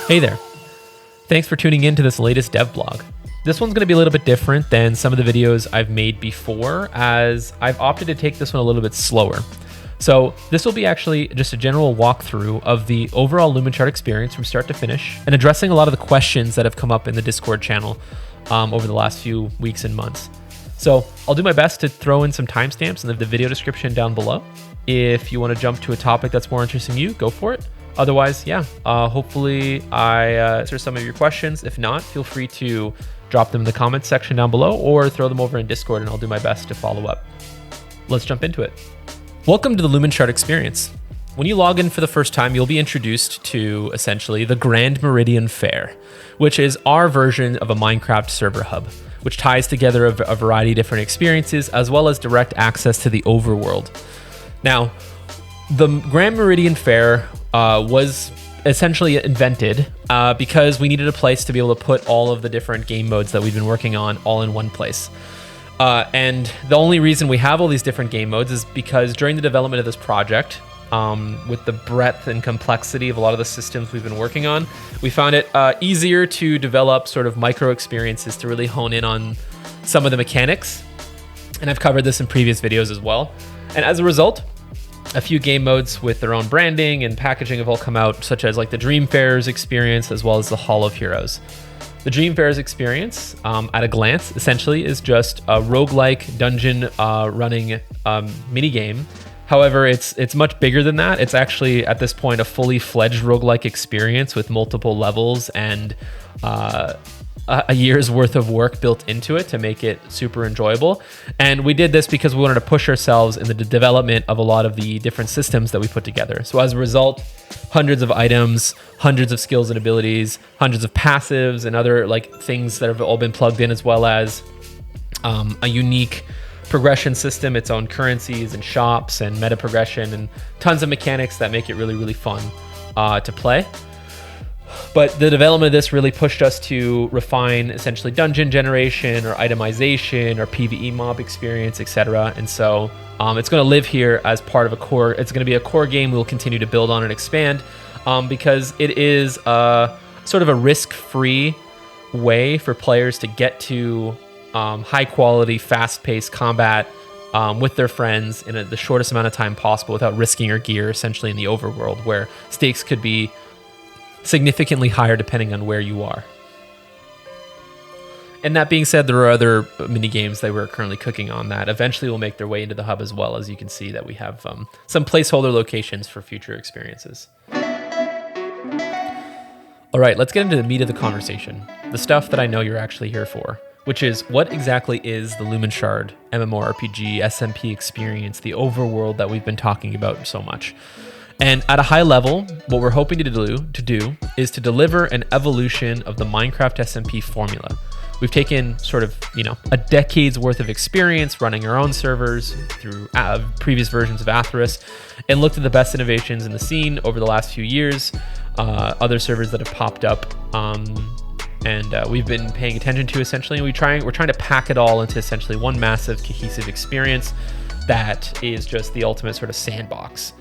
Hey there. Thanks for tuning in to this latest dev blog. This one's going to be a little bit different than some of the videos I've made before, as I've opted to take this one a little bit slower. So this will be actually just a general walkthrough of the overall Lumenshard experience from start to finish, and addressing a lot of the questions that have come up in the Discord channel over the last few weeks and months. So I'll do my best to throw in some timestamps in the video description down below. If you want to jump to a topic that's more interesting to you, go for it. Otherwise, hopefully I answer some of your questions. If not, feel free to drop them in the comments section down below or throw them over in Discord and I'll do my best to follow up. Let's jump into it. Welcome to the Lumenshard experience. When you log in for the first time, you'll be introduced to essentially the Grand Meridian Fair, which is our version of a Minecraft server hub, which ties together a variety of different experiences as well as direct access to the Overworld. Now, the Grand Meridian Fair was essentially invented because we needed a place to be able to put all of the different game modes that we've been working on all in one place. And the only reason we have all these different game modes is because during the development of this project, with the breadth and complexity of a lot of the systems we've been working on, we found it easier to develop sort of micro experiences to really hone in on some of the mechanics. And I've covered this in previous videos as well. And as a result, a few game modes with their own branding and packaging have all come out, such as like the Dreamfarers experience, as well as the Hall of Heroes. The Dreamfarers experience, at a glance, essentially is just a roguelike dungeon running mini game. However, it's much bigger than that. It's actually, at this point, a fully fledged roguelike experience with multiple levels and a year's worth of work built into it to make it super enjoyable. And we did this because we wanted to push ourselves in the development of a lot of the different systems that we put together. So as a result, hundreds of items, hundreds of skills and abilities, hundreds of passives and other like things that have all been plugged in, as well as a unique progression system, its own currencies and shops and meta progression, and tons of mechanics that make it really, really fun to play. But the development of this really pushed us to refine essentially dungeon generation or itemization or PvE mob experience, etc. And so it's going to live here as part of a core. It's going to be a core game we'll continue to build on and expand because it is sort of a risk-free way for players to get to high-quality, fast-paced combat with their friends in the shortest amount of time possible without risking your gear, essentially in the overworld, where stakes could be significantly higher depending on where you are. And that being said, there are other mini games that we're currently cooking on that eventually will make their way into the hub as well. As you can see that we have some placeholder locations for future experiences. All right, let's get into the meat of the conversation, the stuff that I know you're actually here for, which is what exactly is the Lumenshard MMORPG SMP experience, the overworld that we've been talking about so much. And at a high level, what we're hoping to do is to deliver an evolution of the Minecraft SMP formula. We've taken sort of, a decade's worth of experience running our own servers through previous versions of Atheros and looked at the best innovations in the scene over the last few years, other servers that have popped up, and we've been paying attention to essentially, and we're trying to pack it all into essentially one massive cohesive experience that is just the ultimate sort of sandbox.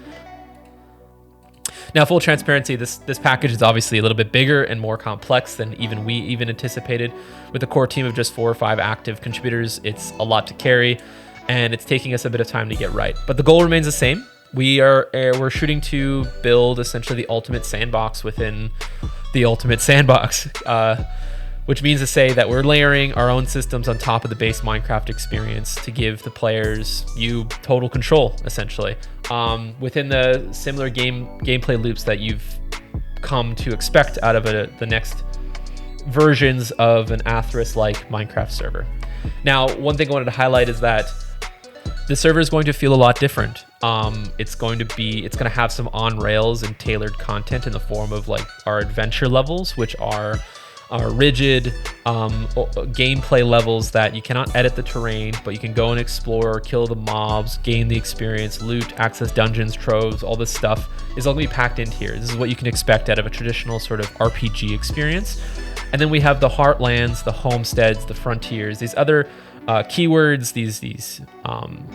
Now, full transparency, this package is obviously a little bit bigger and more complex than we anticipated. With a core team of just 4 or 5 active contributors, it's a lot to carry, and it's taking us a bit of time to get right. But the goal remains the same. We're shooting to build essentially the ultimate sandbox within the ultimate sandbox, which means to say that we're layering our own systems on top of the base Minecraft experience to give the players total control, essentially, within the similar gameplay loops that you've come to expect out of the next versions of an Atheros-like Minecraft server. Now, one thing I wanted to highlight is that the server is going to feel a lot different. It's going to have some on-rails and tailored content in the form of like our adventure levels, which are rigid gameplay levels that you cannot edit the terrain, but you can go and explore, kill the mobs, gain the experience, loot, access dungeons, troves. All this stuff is all going to be packed into here. This is what you can expect out of a traditional sort of RPG experience. And then we have the Heartlands, the Homesteads, the Frontiers, these other keywords, these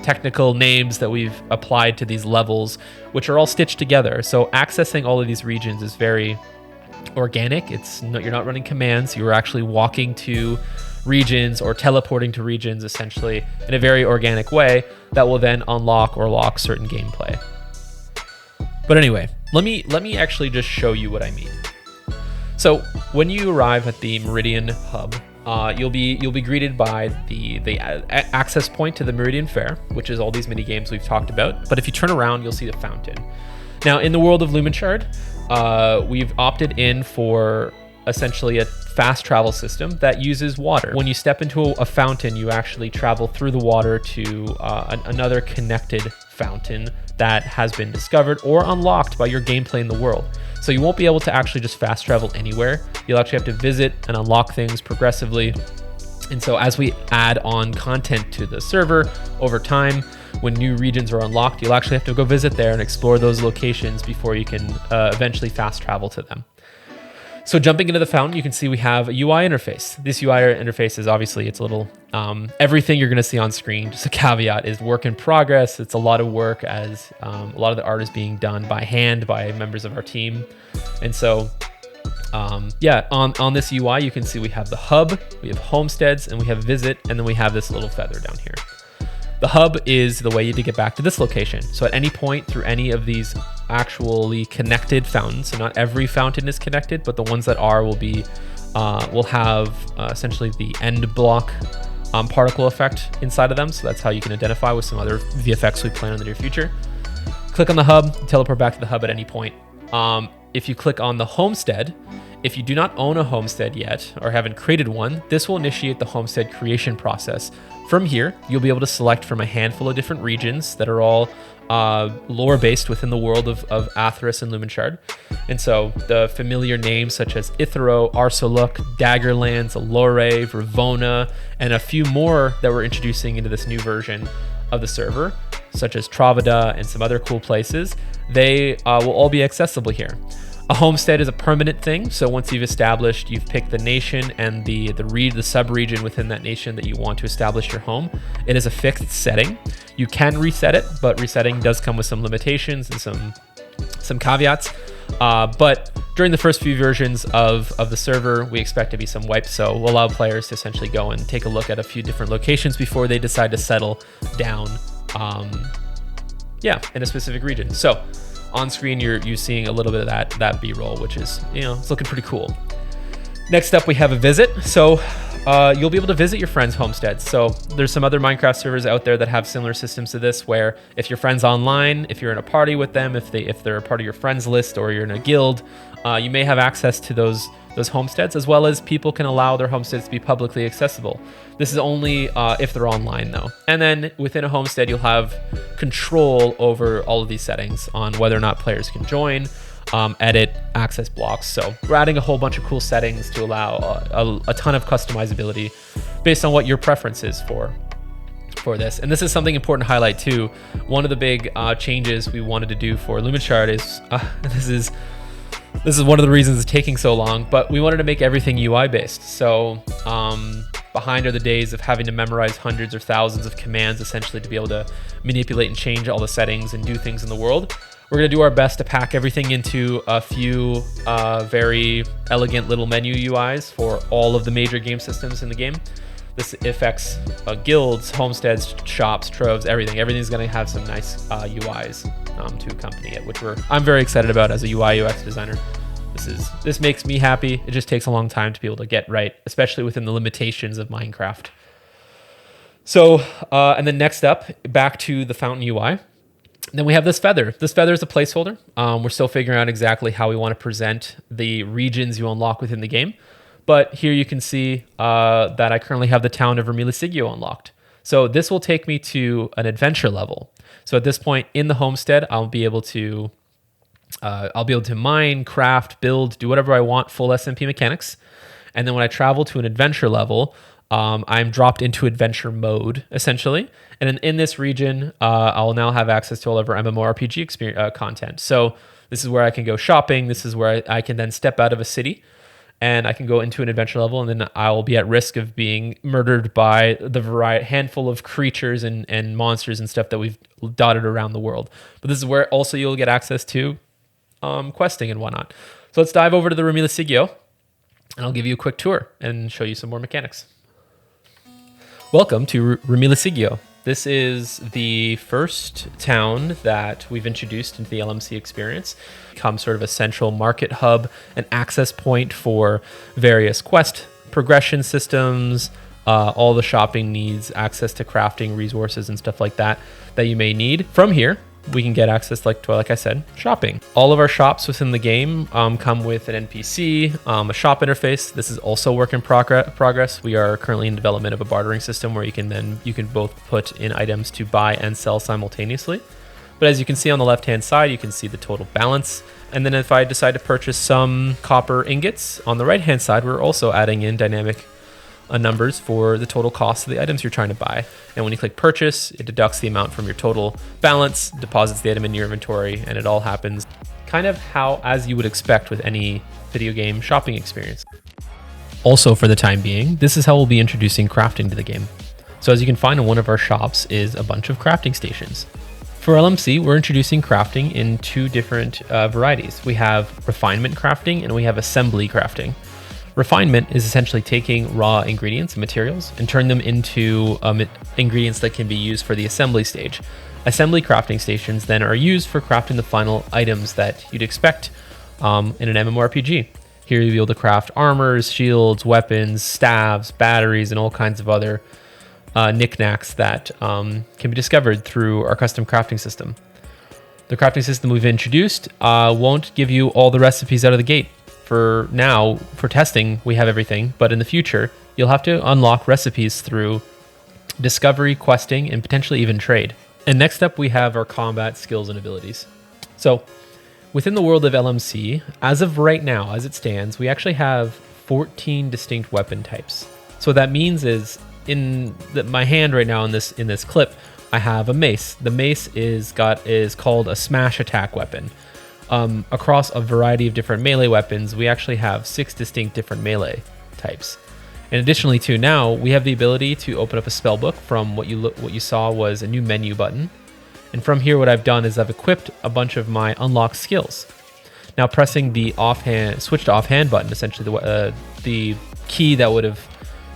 technical names that we've applied to these levels, which are all stitched together. So accessing all of these regions is very organic. You're not running commands. You're actually walking to regions or teleporting to regions essentially in a very organic way that will then unlock or lock certain gameplay. But anyway, let me actually just show you what I mean. So when you arrive at the Meridian hub, you'll be greeted by the access point to the Meridian Fair, which is all these mini games we've talked about. But if you turn around, you'll see the fountain. Now, in the world of Lumenshard, we've opted in for essentially a fast travel system that uses water. When you step into a fountain, you actually travel through the water to another connected fountain that has been discovered or unlocked by your gameplay in the world. So you won't be able to actually just fast travel anywhere. You'll actually have to visit and unlock things progressively. And so as we add on content to the server over time, when new regions are unlocked, you'll actually have to go visit there and explore those locations before you can eventually fast travel to them. So jumping into the fountain, you can see we have a UI interface. This UI interface is obviously, it's a little, everything you're gonna see on screen, just a caveat, is work in progress. It's a lot of work as a lot of the art is being done by hand by members of our team. And so, yeah, on this UI, you can see we have the hub, we have Homesteads, and we have visit, and then we have this little feather down here. The hub is the way to get back to this location. So at any point through any of these actually connected fountains, so not every fountain is connected, but the ones that are will have essentially the end block particle effect inside of them. So that's how you can identify with some other VFX we plan in the near future. Click on the hub, teleport back to the hub at any point. If you click on the homestead, if you do not own a homestead yet or haven't created one, this will initiate the homestead creation process. From here, you'll be able to select from a handful of different regions that are all lore-based within the world of Atheros and Lumenshard. And so the familiar names such as Ithero, Arsoluk, Daggerlands, Allore, Ravona, and a few more that we're introducing into this new version of the server, such as Travada and some other cool places, they will all be accessible here. A homestead is a permanent thing, so once you've picked the nation and the sub-region within that nation that you want to establish your home, it is a fixed setting. You can reset it, but resetting does come with some limitations and some caveats. But during the first few versions of the server, we expect to be some wipes, so we'll allow players to essentially go and take a look at a few different locations before they decide to settle down, in a specific region. So on screen, you're seeing a little bit of that B-roll, which is, it's looking pretty cool. Next up, we have a visit. So you'll be able to visit your friends' homesteads. So there's some other Minecraft servers out there that have similar systems to this, where if your friend's online, if you're in a party with them, if they're a part of your friends list or you're in a guild, you may have access to those homesteads, as well as people can allow their homesteads to be publicly accessible. This is only if they're online though. And then within a homestead, you'll have control over all of these settings on whether or not players can join, edit, access blocks. So we're adding a whole bunch of cool settings to allow a ton of customizability based on what your preference is for this. And this is something important to highlight too. One of the big changes we wanted to do for Lumenshard is, this is one of the reasons it's taking so long, but we wanted to make everything UI based. So behind are the days of having to memorize hundreds or thousands of commands essentially to be able to manipulate and change all the settings and do things in the world. We're going to do our best to pack everything into a few very elegant little menu UIs for all of the major game systems in the game. This affects guilds, homesteads, shops, troves, everything. Everything's going to have some nice UIs to accompany it, which I'm very excited about as a UI UX designer. This makes me happy. It just takes a long time to be able to get right, especially within the limitations of Minecraft. So, and then next up, back to the fountain UI. Then we have this feather. This feather is a placeholder. We're still figuring out exactly how we want to present the regions you unlock within the game. But here you can see that I currently have the town of Remilliciggio unlocked. So this will take me to an adventure level. So at this point in the homestead, I'll be able to mine, craft, build, do whatever I want, full SMP mechanics. And then when I travel to an adventure level, I'm dropped into adventure mode, essentially. And in this region, I'll now have access to all of our MMORPG content. So this is where I can go shopping. This is where I can then step out of a city and I can go into an adventure level, and then I'll be at risk of being murdered by the handful of creatures and monsters and stuff that we've dotted around the world. But this is where also you'll get access to questing and whatnot. So let's dive over to the Remilliciggio, and I'll give you a quick tour and show you some more mechanics. Welcome to Remilliciggio. This is the first town that we've introduced into the LMC experience. It becomes sort of a central market hub, an access point for various quest progression systems, all the shopping needs, access to crafting resources and stuff like that you may need. From here, we can get access, like I said, shopping. All of our shops within the game come with an NPC, a shop interface. This is also work in progress. We are currently in development of a bartering system where you can both put in items to buy and sell simultaneously. But as you can see on the left-hand side, you can see the total balance. And then if I decide to purchase some copper ingots, on the right-hand side, we're also adding in dynamic numbers for the total cost of the items you're trying to buy. And when you click purchase, it deducts the amount from your total balance, deposits the item in your inventory, and it all happens kind of as you would expect with any video game shopping experience. Also, for the time being, this is how we'll be introducing crafting to the game. So as you can find in one of our shops is a bunch of crafting stations. For LMC, we're introducing crafting in two different varieties. We have refinement crafting and we have assembly crafting. Refinement is essentially taking raw ingredients and materials and turn them into ingredients that can be used for the assembly stage. Assembly crafting stations then are used for crafting the final items that you'd expect in an MMORPG. Here you'll be able to craft armors, shields, weapons, staves, batteries, and all kinds of other knickknacks that can be discovered through our custom crafting system. The crafting system we've introduced won't give you all the recipes out of the gate. For now, for testing, we have everything, but in the future, you'll have to unlock recipes through discovery, questing, and potentially even trade. And next up, we have our combat skills and abilities. So within the world of LMC, as of right now, as it stands, we actually have 14 distinct weapon types. So what that means is in my hand right now in this clip, I have a mace. The mace is called a smash attack weapon. Across a variety of different melee weapons, we actually have 6 distinct different melee types. And additionally to now, we have the ability to open up a spellbook from what you saw was a new menu button. And from here, what I've done is I've equipped a bunch of my unlocked skills. Now pressing the switch to offhand button, essentially the key that would have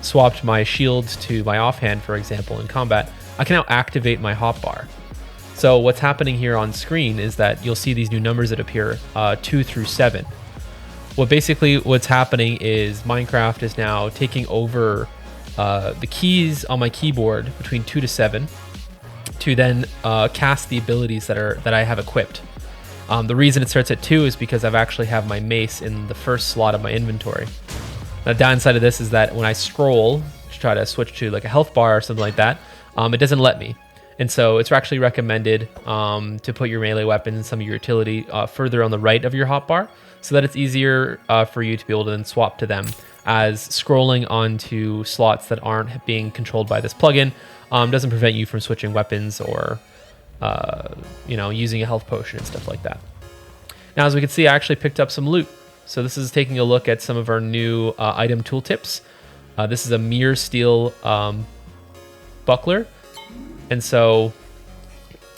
swapped my shield to my offhand, for example, in combat, I can now activate my hotbar. So what's happening here on screen is that you'll see these new numbers that appear 2 through 7. What's happening is Minecraft is now taking over the keys on my keyboard between 2 to 7 to then cast the abilities that I have equipped. The reason it starts at 2 is because I've actually have my mace in the first slot of my inventory. Now, the downside of this is that when I scroll to try to switch to like a health bar or something like that, it doesn't let me. And so it's actually recommended to put your melee weapons and some of your utility further on the right of your hotbar so that it's easier for you to be able to then swap to them, as scrolling onto slots that aren't being controlled by this plugin doesn't prevent you from switching weapons or using a health potion and stuff like that. Now, as we can see, I actually picked up some loot. So this is taking a look at some of our new item tooltips. This is a mirror steel buckler. And so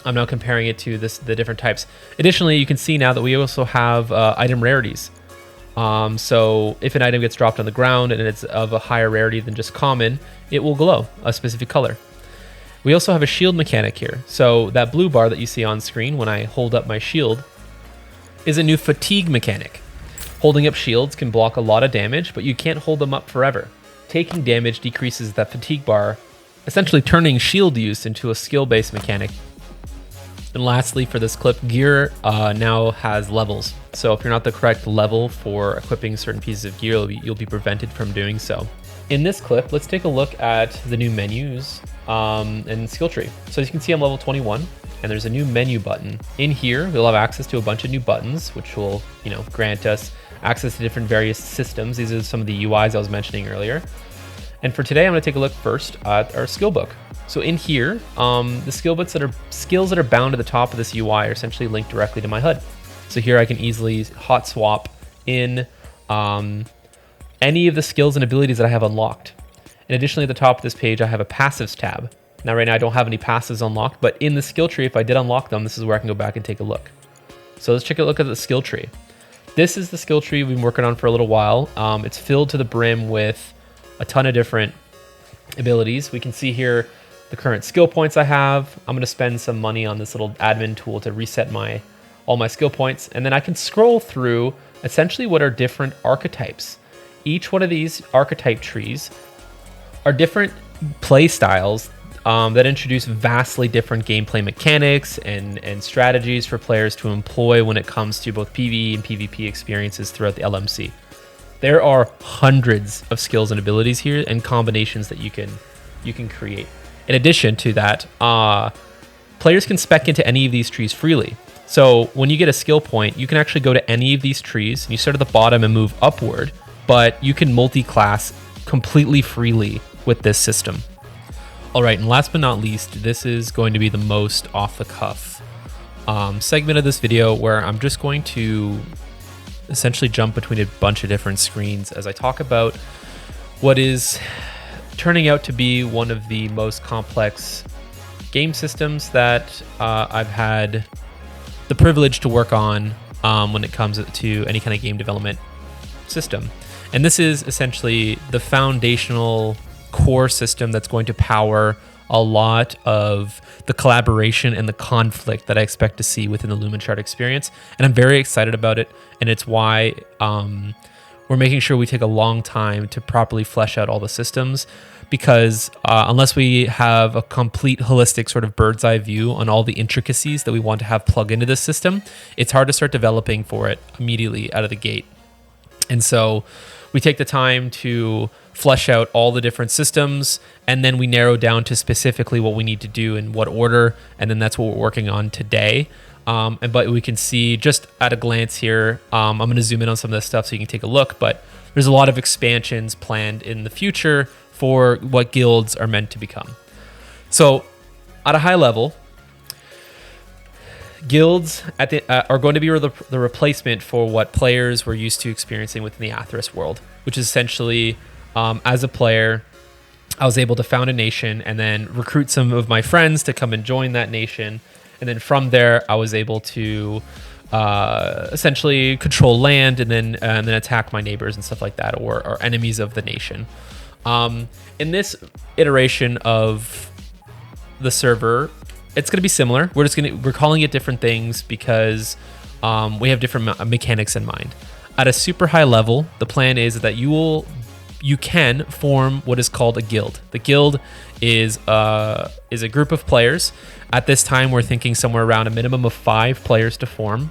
I'm now comparing it to the different types. Additionally, you can see now that we also have item rarities. So if an item gets dropped on the ground and it's of a higher rarity than just common, it will glow a specific color. We also have a shield mechanic here. So that blue bar that you see on screen when I hold up my shield is a new fatigue mechanic. Holding up shields can block a lot of damage, but you can't hold them up forever. Taking damage decreases that fatigue bar, essentially turning shield use into a skill-based mechanic. And lastly, for this clip, gear now has levels. So if you're not the correct level for equipping certain pieces of gear, you'll be prevented from doing so. In this clip, let's take a look at the new menus and skill tree. So as you can see, I'm level 21, and there's a new menu button. In here, we'll have access to a bunch of new buttons, which will, grant us access to different various systems. These are some of the UIs I was mentioning earlier. And for today, I'm going to take a look first at our skill book. So in here, the skills that are bound to the top of this UI are essentially linked directly to my HUD. So here I can easily hot swap in any of the skills and abilities that I have unlocked. And additionally, at the top of this page, I have a passives tab. Now, right now, I don't have any passives unlocked, but in the skill tree, if I did unlock them, this is where I can go back and take a look. So let's take a look at the skill tree. this is the skill tree we've been working on for a little while. It's filled to the brim with a ton of different abilities. We can see here the current skill points I have. I'm going to spend some money on this little admin tool to reset all my skill points. And then I can scroll through essentially what are different archetypes. Each one of these archetype trees are different play styles that introduce vastly different gameplay mechanics and strategies for players to employ when it comes to both PvE and PvP experiences throughout the LMC. There are hundreds of skills and abilities here and combinations that you can create. In addition to that, players can spec into any of these trees freely. So when you get a skill point, you can actually go to any of these trees and you start at the bottom and move upward, but you can multi-class completely freely with this system. All right, and last but not least, this is going to be the most off-the-cuff segment of this video where I'm just going to essentially jump between a bunch of different screens as I talk about what is turning out to be one of the most complex game systems that I've had the privilege to work on when it comes to any kind of game development system. And this is essentially the foundational core system that's going to power a lot of the collaboration and the conflict that I expect to see within the Lumenshard experience. And I'm very excited about it. And it's why we're making sure we take a long time to properly flesh out all the systems, because unless we have a complete holistic sort of bird's eye view on all the intricacies that we want to have plug into this system, it's hard to start developing for it immediately out of the gate. And so we take the time to flesh out all the different systems, and then we narrow down to specifically what we need to do in what order, and then that's what we're working on today. But we can see just at a glance here, I'm going to zoom in on some of this stuff so you can take a look, but there's a lot of expansions planned in the future for what guilds are meant to become. So at a high level, guilds are going to be the replacement for what players were used to experiencing within the Atheros world, which is essentially, as a player, I was able to found a nation and then recruit some of my friends to come and join that nation. And then from there, I was able to essentially control land and then attack my neighbors and stuff like that, or enemies of the nation. In this iteration of the server, it's going to be similar. We're calling it different things because we have different mechanics in mind. At a super high level, the plan is that you can form what is called a guild. The guild is a group of players. At this time, we're thinking somewhere around a minimum of 5 players to form,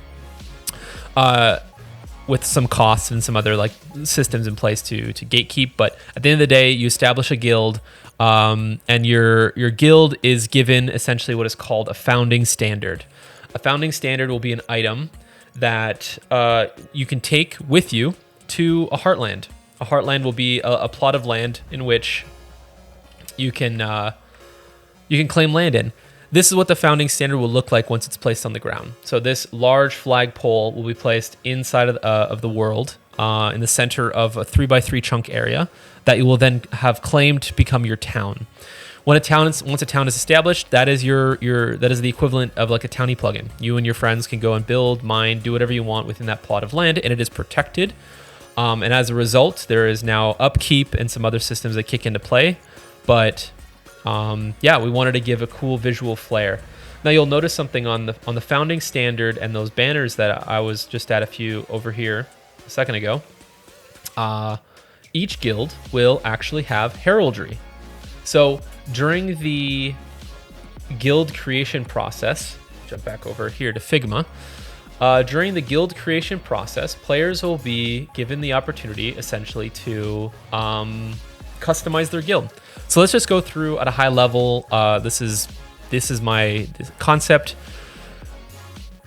with some costs and some other like systems in place to gatekeep. But at the end of the day, you establish a guild, and your guild is given essentially what is called a founding standard. A founding standard will be an item that you can take with you to a heartland. A heartland will be a plot of land in which you can claim land in. This is what the founding standard will look like once it's placed on the ground. So this large flagpole will be placed inside of the world, in the center of a 3x3 chunk area that you will then have claimed to become your town. Once a town is established, that is the equivalent of like a townie plugin. You and your friends can go and build, mine, do whatever you want within that plot of land, and it is protected. And as a result, there is now upkeep and some other systems that kick into play. But we wanted to give a cool visual flair. Now you'll notice something on the founding standard and those banners that I was just at a few over here a second ago. Each guild will actually have heraldry. So during the guild creation process, jump back over here to Figma. During the guild creation process, players will be given the opportunity essentially to customize their guild. So let's just go through at a high level. This is my concept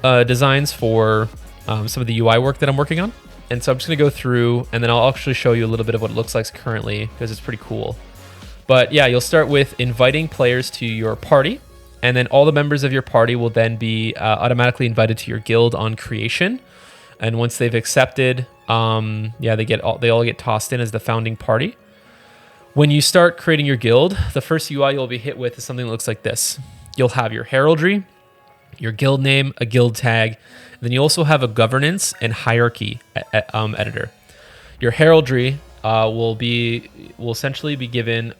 designs for some of the UI work that I'm working on. And so I'm just going to go through, and then I'll actually show you a little bit of what it looks like currently, because it's pretty cool. But yeah, you'll start with inviting players to your party, and then all the members of your party will then be automatically invited to your guild on creation. And once they've accepted, they all get tossed in as the founding party. When you start creating your guild, the first UI you'll be hit with is something that looks like this. You'll have your heraldry, your guild name, a guild tag, and then you also have a governance and hierarchy editor. Your heraldry will essentially be given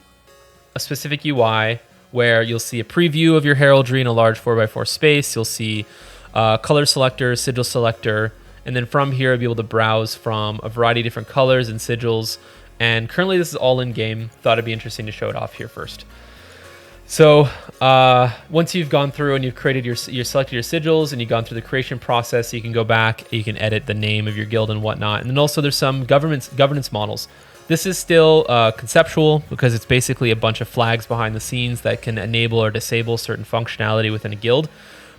a specific UI where you'll see a preview of your heraldry in a large 4x4 space. You'll see color selector, sigil selector, and then from here you'll be able to browse from a variety of different colors and sigils. And currently this is all in game. Thought it'd be interesting to show it off here first. So once you've gone through and you've created you selected your sigils and you've gone through the creation process, you can go back, you can edit the name of your guild and whatnot. And then also there's some governance models. This is still conceptual because it's basically a bunch of flags behind the scenes that can enable or disable certain functionality within a guild.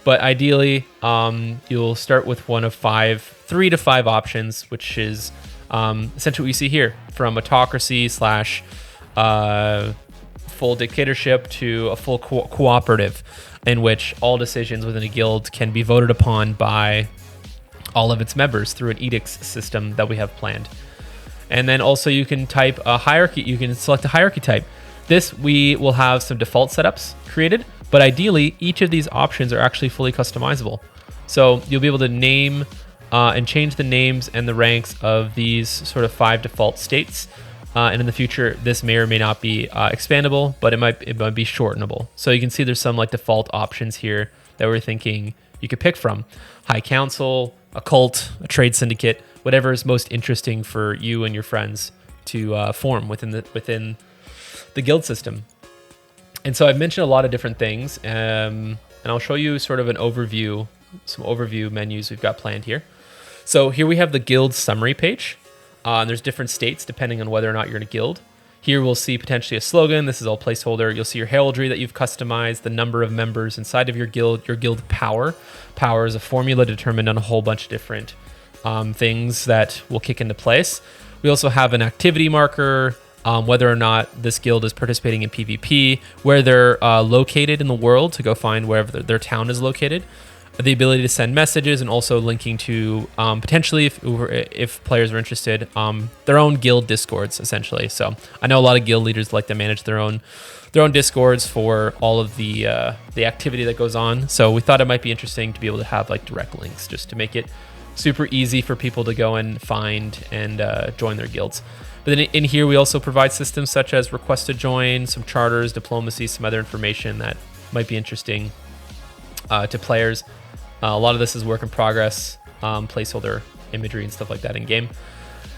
But ideally, you'll start with one of 3 to 5 options, which is essentially what you see here, from autocracy / full dictatorship to a full cooperative, in which all decisions within a guild can be voted upon by all of its members through an edicts system that we have planned. And then also you can type a hierarchy. You can select a hierarchy type. This, we will have some default setups created, but ideally each of these options are actually fully customizable. So you'll be able to name and change the names and the ranks of these sort of 5 default states. And in the future, this may or may not be expandable, but it might be shortenable. So you can see there's some like default options here that we're thinking you could pick from. High Council, a cult, a trade syndicate, whatever is most interesting for you and your friends to form within the guild system. And so I've mentioned a lot of different things, and I'll show you sort of an overview, some overview menus we've got planned here. So here we have the guild summary page. And there's different states depending on whether or not you're in a guild. Here we'll see potentially a slogan. This is all placeholder. You'll see your heraldry that you've customized, the number of members inside of your guild power. Power is a formula determined on a whole bunch of different things that will kick into place. We also have an activity marker, whether or not this guild is participating in PvP, where they're located in the world to go find wherever their town is located. The ability to send messages, and also linking to potentially, if players are interested, their own guild discords essentially. So I know a lot of guild leaders like to manage their own discords for all of the activity that goes on. So we thought it might be interesting to be able to have like direct links, just to make it super easy for people to go and find and join their guilds. But then in here we also provide systems such as request to join, some charters, diplomacy, some other information that might be interesting to players. A lot of this is work in progress, placeholder imagery and stuff like that in game.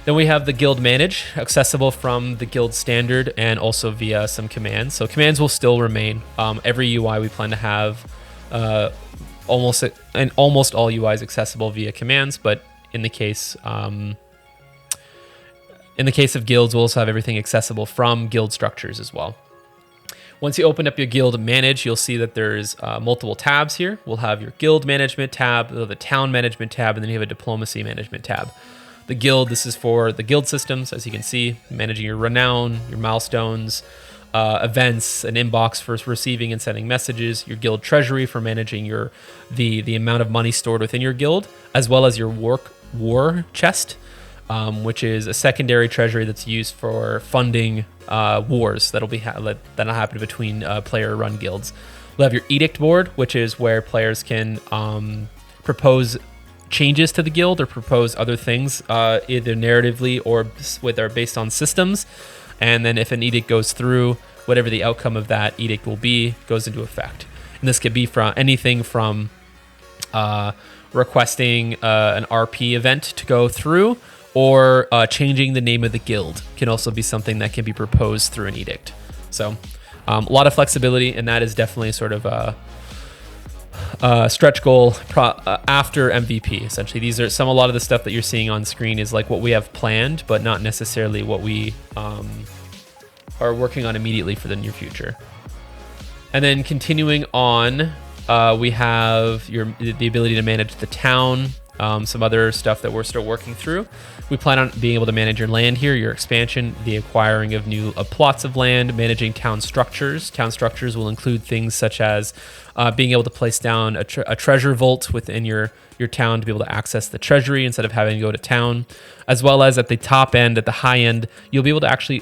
Then we have the guild manage, accessible from the guild standard and also via some commands. So commands will still remain. Every UI we plan to have almost all UIs accessible via commands, but in the case of guilds, we'll also have everything accessible from guild structures as well. Once you open up your guild manage, you'll see that there's multiple tabs here. We'll have your guild management tab, the town management tab, and then you have a diplomacy management tab. The guild, this is for the guild systems, as you can see, managing your renown, your milestones, events, an inbox for receiving and sending messages, your guild treasury for managing the amount of money stored within your guild, as well as your war chest, which is a secondary treasury that's used for funding wars that'll happen between player-run guilds. We'll have your edict board, which is where players can propose changes to the guild or propose other things, either narratively or based on systems. And then if an edict goes through, whatever the outcome of that edict will be goes into effect. And this could be from anything from requesting an RP event to go through, or changing the name of the guild can also be something that can be proposed through an edict. So a lot of flexibility, and that is definitely sort of a stretch goal after MVP. Essentially, a lot of the stuff that you're seeing on screen is like what we have planned, but not necessarily what we are working on immediately for the near future. And then continuing on, we have the ability to manage the town. Some other stuff that we're still working through. We plan on being able to manage your land here, your expansion, the acquiring of new plots of land, managing town structures. Town structures will include things such as being able to place down a treasure vault within your town to be able to access the treasury instead of having to go to town, as well as at the top end, at the high end, you'll be able to actually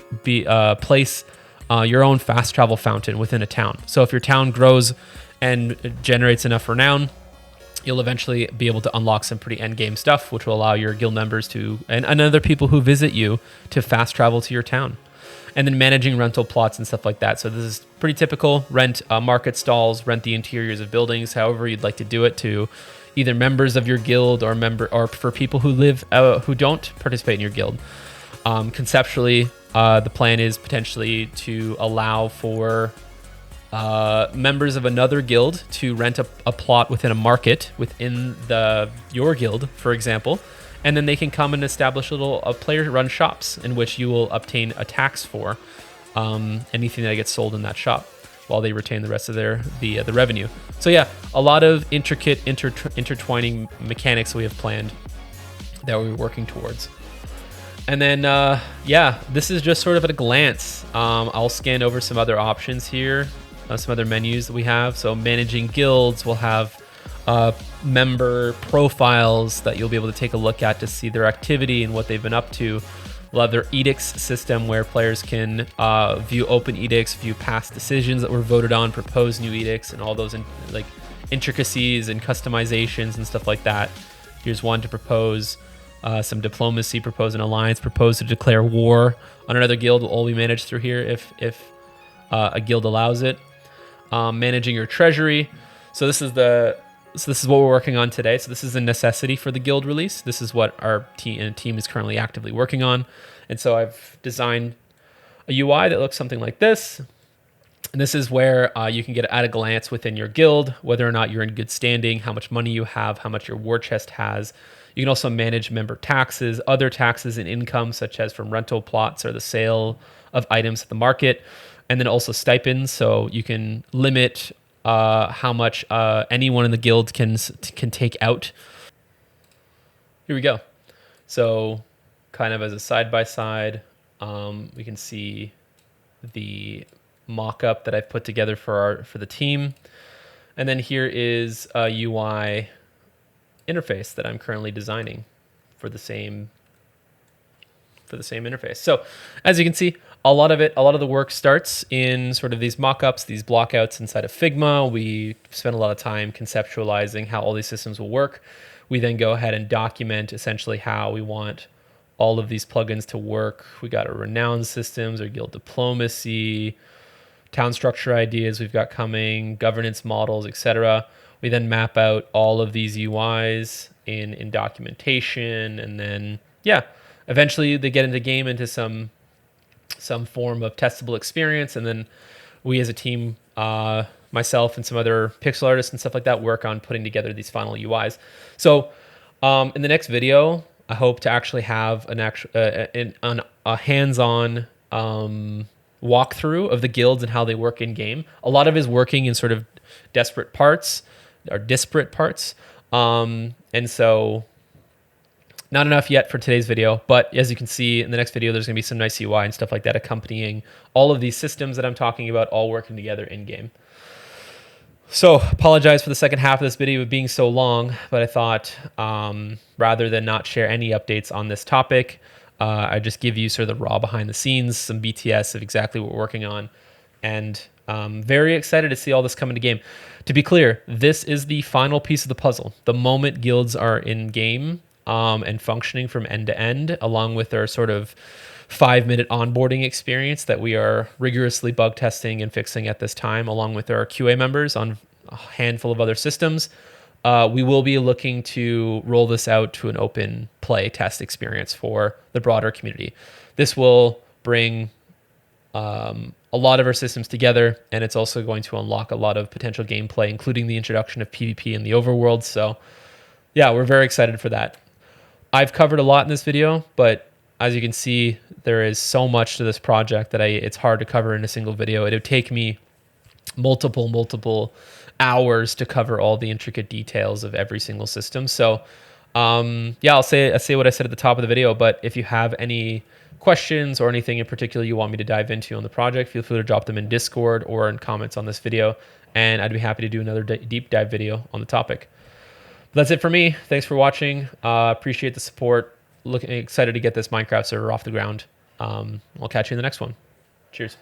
place your own fast travel fountain within a town. So if your town grows and generates enough renown, you'll eventually be able to unlock some pretty end game stuff, which will allow your guild members to, and other people who visit you, to fast travel to your town. And then managing rental plots and stuff like that. So this is pretty typical. Rent market stalls, rent the interiors of buildings, however you'd like to do it, to either members of your guild or for people who live who don't participate in your guild. Conceptually, the plan is potentially to allow for members of another guild to rent a plot within a market within your guild, for example, and then they can come and establish little player-run shops in which you will obtain a tax for anything that gets sold in that shop, while they retain the rest of the revenue. So yeah, a lot of intricate intertwining mechanics we have planned that we're working towards. And then yeah, this is just sort of at a glance. I'll scan over some other options here, some other menus that we have. So managing guilds, we'll have member profiles that you'll be able to take a look at to see their activity and what they've been up to. We'll have their edicts system where players can view open edicts, view past decisions that were voted on, propose new edicts, and all those intricacies and customizations and stuff like that. Here's one to propose some diplomacy, propose an alliance, propose to declare war on another guild. Will all be managed through here if a guild allows it. Managing your treasury. So this is what we're working on today. So this is a necessity for the guild release. This is what our team is currently actively working on. And so I've designed a UI that looks something like this. And this is where you can get at a glance within your guild, whether or not you're in good standing, how much money you have, how much your war chest has. You can also manage member taxes, other taxes and income, such as from rental plots or the sale of items at the market, and then also stipends. So you can limit how much anyone in the guild can take out. Here we go. So kind of as a side-by-side, we can see the mock-up that I've put together for the team. And then here is a UI interface that I'm currently designing for the same interface. So as you can see, a lot of the work starts in sort of these mock-ups, these blockouts inside of Figma. We spend a lot of time conceptualizing how all these systems will work. We then go ahead and document essentially how we want all of these plugins to work. We got our renowned systems, our guild diplomacy, town structure ideas we've got coming, governance models, etc. We then map out all of these UIs in documentation, and then yeah, eventually they get into game into some form of testable experience, and then we as a team, myself and some other pixel artists and stuff like that, work on putting together these final UIs. So in the next video, I hope to actually have a hands-on walkthrough of the guilds and how they work in game. A lot of it is working in sort of disparate parts. And so not enough yet for today's video, but as you can see in the next video, there's gonna be some nice UI and stuff like that accompanying all of these systems that I'm talking about, all working together in game. So apologize for the second half of this video being so long, but I thought rather than not share any updates on this topic, I just give you sort of the raw behind the scenes, some BTS of exactly what we're working on. And very excited to see all this come into game. To be clear, this is the final piece of the puzzle. The moment guilds are in game and functioning from end to end, along with our sort of 5-minute onboarding experience that we are rigorously bug testing and fixing at this time, along with our QA members on a handful of other systems, we will be looking to roll this out to an open play test experience for the broader community. This will bring a lot of our systems together, and it's also going to unlock a lot of potential gameplay, including the introduction of PvP in the overworld. So yeah, we're very excited for that. I've covered a lot in this video, but as you can see, there is so much to this project that it's hard to cover in a single video. It would take me multiple hours to cover all the intricate details of every single system. So yeah, I'll say what I said at the top of the video, but if you have any questions or anything in particular you want me to dive into on the project, feel free to drop them in Discord or in comments on this video, and I'd be happy to do another deep dive video on the topic. That's it for me. Thanks for watching. Appreciate the support. Excited to get this Minecraft server off the ground. I'll catch you in the next one. Cheers.